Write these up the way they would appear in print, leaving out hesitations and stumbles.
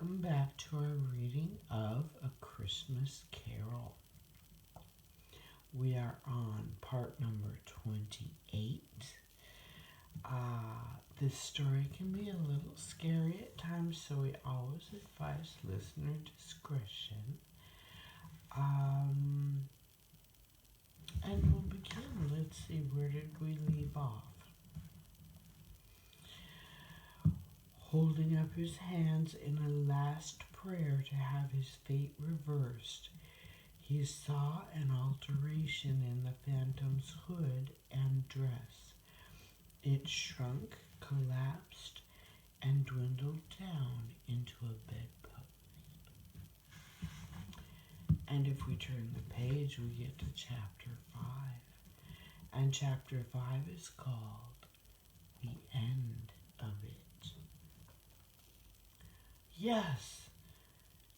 Welcome back to our reading of A Christmas Carol. We are on part number 28. This story can be a little scary at times, so we always advise listener discretion. And we'll begin. Let's see, where did we leave off? Holding up his hands in a last prayer to have his fate reversed, he saw an alteration in the phantom's hood and dress. It shrunk, collapsed, and dwindled down into a bedpost. And if we turn the page, we get to chapter 5. And chapter 5 is called The End of It. Yes,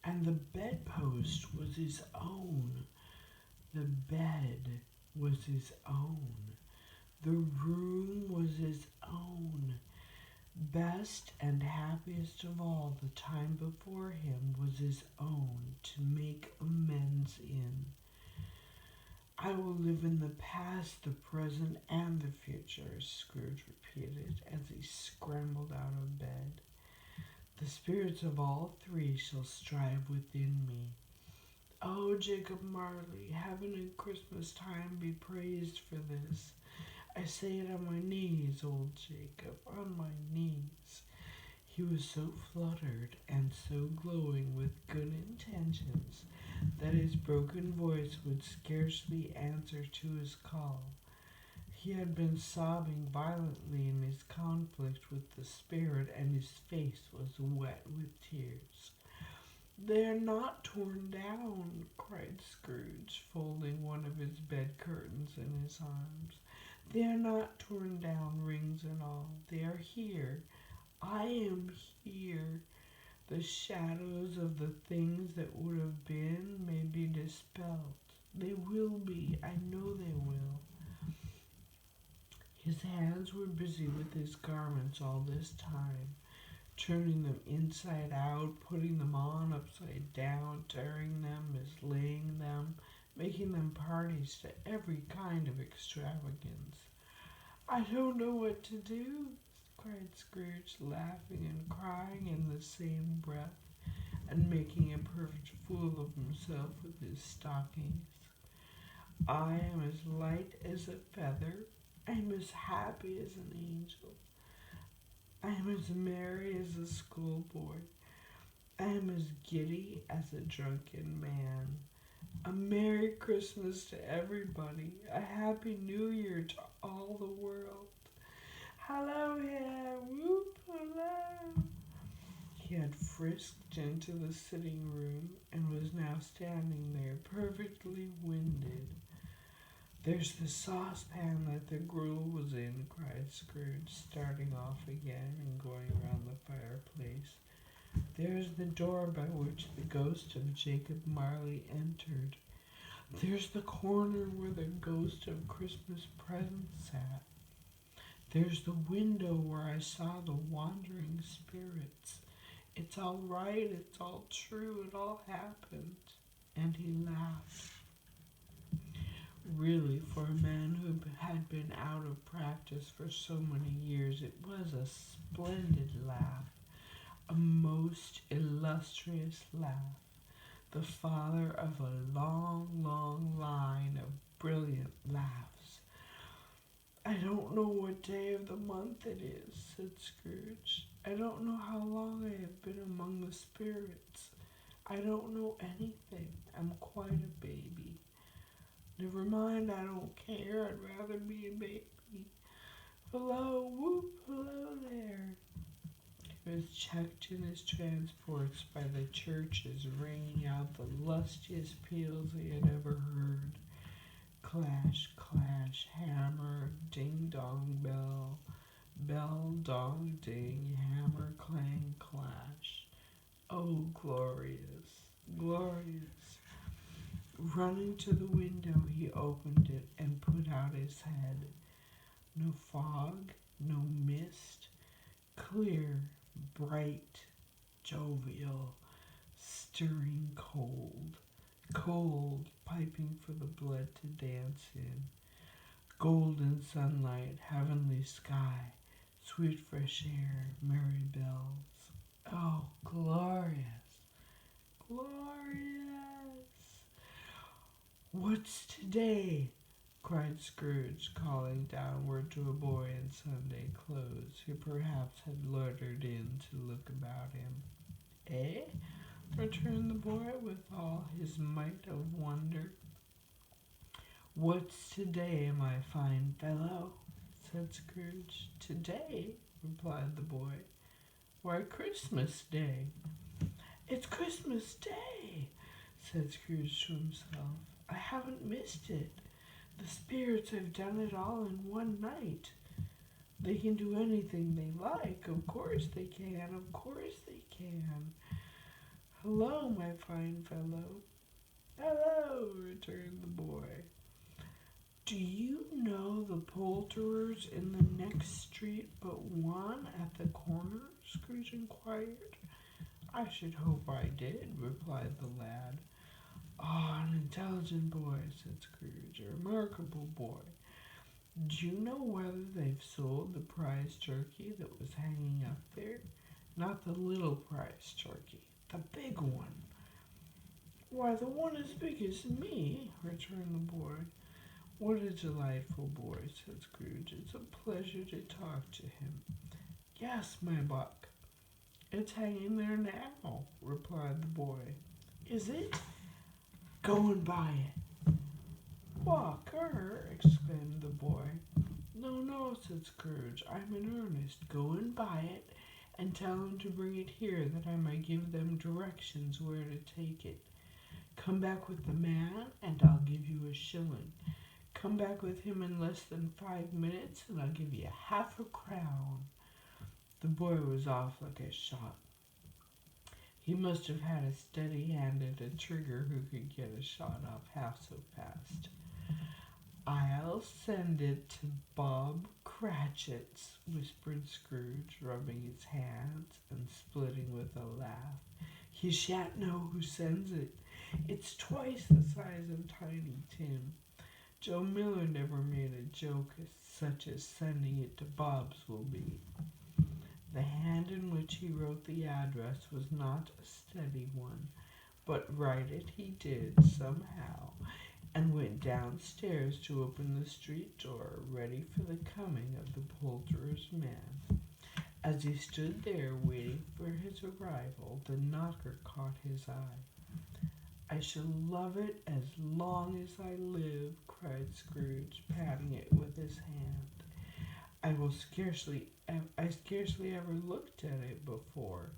and the bedpost was his own. The bed was his own. The room was his own. Best and happiest of all, the time before him was his own to make amends in. I will live in the past, the present, and the future, Scrooge repeated as he scrambled out of bed. The spirits of all three shall strive within me. Oh, Jacob Marley, heaven and Christmas time be praised for this. I say it on my knees, old Jacob, on my knees. He was so fluttered and so glowing with good intentions that his broken voice would scarcely answer to his call. He had been sobbing violently in his conflict with the spirit, and his face was wet with tears. "They are not torn down," cried Scrooge, folding one of his bed curtains in his arms. "They are not torn down, rings and all. They are here. I am here. The shadows of the things that would have been may be dispelled. They will be. I know they will." His hands were busy with his garments all this time, turning them inside out, putting them on upside down, tearing them, mislaying them, making them parties to every kind of extravagance. "I don't know what to do," cried Scrooge, laughing and crying in the same breath, and making a perfect fool of himself with his stockings. "I am as light as a feather. I am as happy as an angel. I am as merry as a schoolboy. I am as giddy as a drunken man. A Merry Christmas to everybody. A Happy New Year to all the world. Hello here, whoop, hello." He had frisked into the sitting room and was now standing there, perfectly winded. "There's the saucepan that the gruel was in," cried Scrooge, starting off again and going around the fireplace. "There's the door by which the ghost of Jacob Marley entered. There's the corner where the ghost of Christmas present sat. There's the window where I saw the wandering spirits. It's all right, it's all true, it all happened." And he laughed. Really, for a man who had been out of practice for so many years, it was a splendid laugh, a most illustrious laugh, the father of a long, long line of brilliant laughs. "I don't know what day of the month it is," said Scrooge. "I don't know how long I have been among the spirits. I don't know anything. I'm quite a baby. Never mind, I don't care. I'd rather be a baby. Hello, whoop, hello there." He was checked in his transports by the churches ringing out the lustiest peals he had ever heard. Clash, clash, hammer, ding dong bell, bell dong ding, hammer clang clash. Oh, glorious, glorious. Running to the window, he opened it and put out his head. No fog, no mist, clear, bright, jovial, stirring cold, cold, piping for the blood to dance in, golden sunlight, heavenly sky, sweet fresh air, merry bells. Oh, glorious, glorious! What's today? Cried Scrooge, calling downward to a boy in Sunday clothes, who perhaps had loitered in to look about him. Eh? Returned the boy with all his might of wonder. What's today, my fine fellow? Said Scrooge. Today? Replied the boy. Why, Christmas Day. It's Christmas Day, said Scrooge to himself. I haven't missed it. The spirits have done it all in one night. They can do anything they like. Of course they can. Of course they can. Hello, my fine fellow. Hello, returned the boy. Do you know the poulterers in the next street but one at the corner? Scrooge inquired. I should hope I did, replied the lad. Ah, an intelligent boy, said Scrooge, a remarkable boy. Do you know whether they've sold the prize turkey that was hanging up there? Not the little prize turkey, the big one. Why, the one as big as me, returned the boy. What a delightful boy, said Scrooge. It's a pleasure to talk to him. Yes, my buck. It's hanging there now, replied the boy. Is it? Go and buy it. Walker, exclaimed the boy. No, no, said Scrooge. I'm in earnest. Go and buy it, and tell him to bring it here, that I may give them directions where to take it. Come back with the man, and I'll give you a shilling. Come back with him in less than 5 minutes, and I'll give you half a crown. The boy was off like a shot. He must have had a steady hand and a trigger who could get a shot off half so fast. I'll send it to Bob Cratchit's, whispered Scrooge, rubbing his hands and splitting with a laugh. He shan't know who sends it. It's twice the size of Tiny Tim. Joe Miller never made a joke such as sending it to Bob's will be. The hand in which he wrote the address was not a steady one, but write it he did somehow, and went downstairs to open the street door, ready for the coming of the poulterer's man. As he stood there waiting for his arrival, the knocker caught his eye. I shall love it as long as I live, cried Scrooge, patting it with his hand. I scarcely ever looked at it before.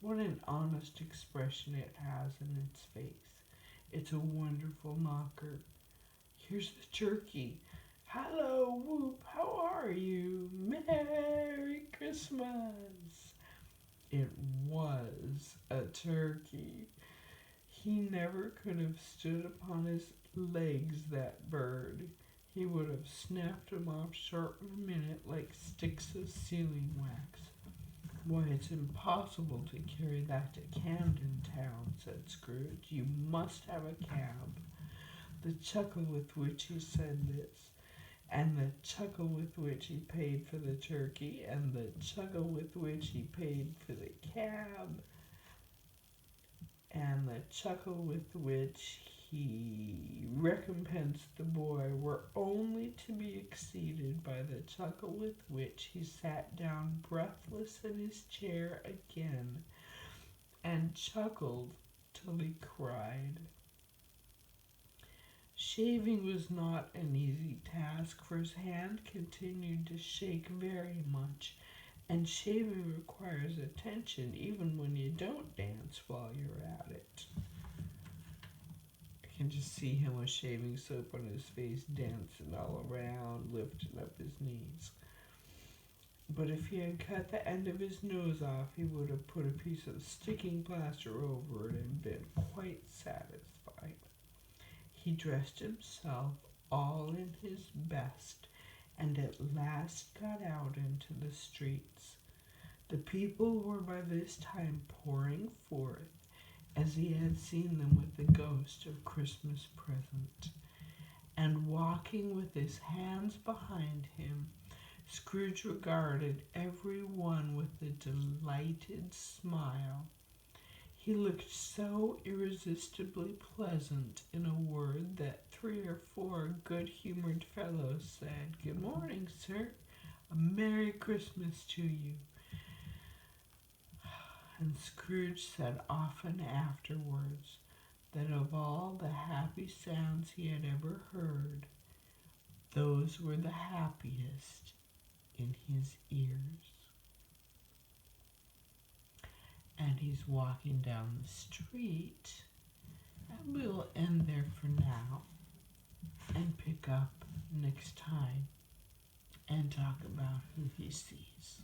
What an honest expression it has in its face. It's a wonderful knocker. Here's the turkey. Hello, Whoop, how are you? Merry Christmas. It was a turkey. He never could have stood upon his legs, that bird. He would have snapped them off short in a minute like sticks of sealing wax. Why, it's impossible to carry that to Camden Town, said Scrooge. You must have a cab. The chuckle with which he said this, and the chuckle with which he paid for the turkey, and the chuckle with which he paid for the cab, and the chuckle with which he recompensed the boy were only to be exceeded by the chuckle with which he sat down breathless in his chair again, and chuckled till he cried. Shaving was not an easy task, for his hand continued to shake very much, and shaving requires attention even when you don't dance while you're at it. I can just see him with shaving soap on his face, dancing all around, lifting up his knees. But if he had cut the end of his nose off, he would have put a piece of sticking plaster over it and been quite satisfied. He dressed himself all in his best, and at last got out into the streets. The people were by this time pouring forth, as he had seen them with the ghost of Christmas present, and walking with his hands behind him, Scrooge regarded every one with a delighted smile. He looked so irresistibly pleasant, in a word, that 3 or 4 good-humored fellows said, "Good morning, sir. A Merry Christmas to you." And Scrooge said often afterwards that of all the happy sounds he had ever heard, those were the happiest in his ears. And he's walking down the street, and we'll end there for now and pick up next time and talk about who he sees.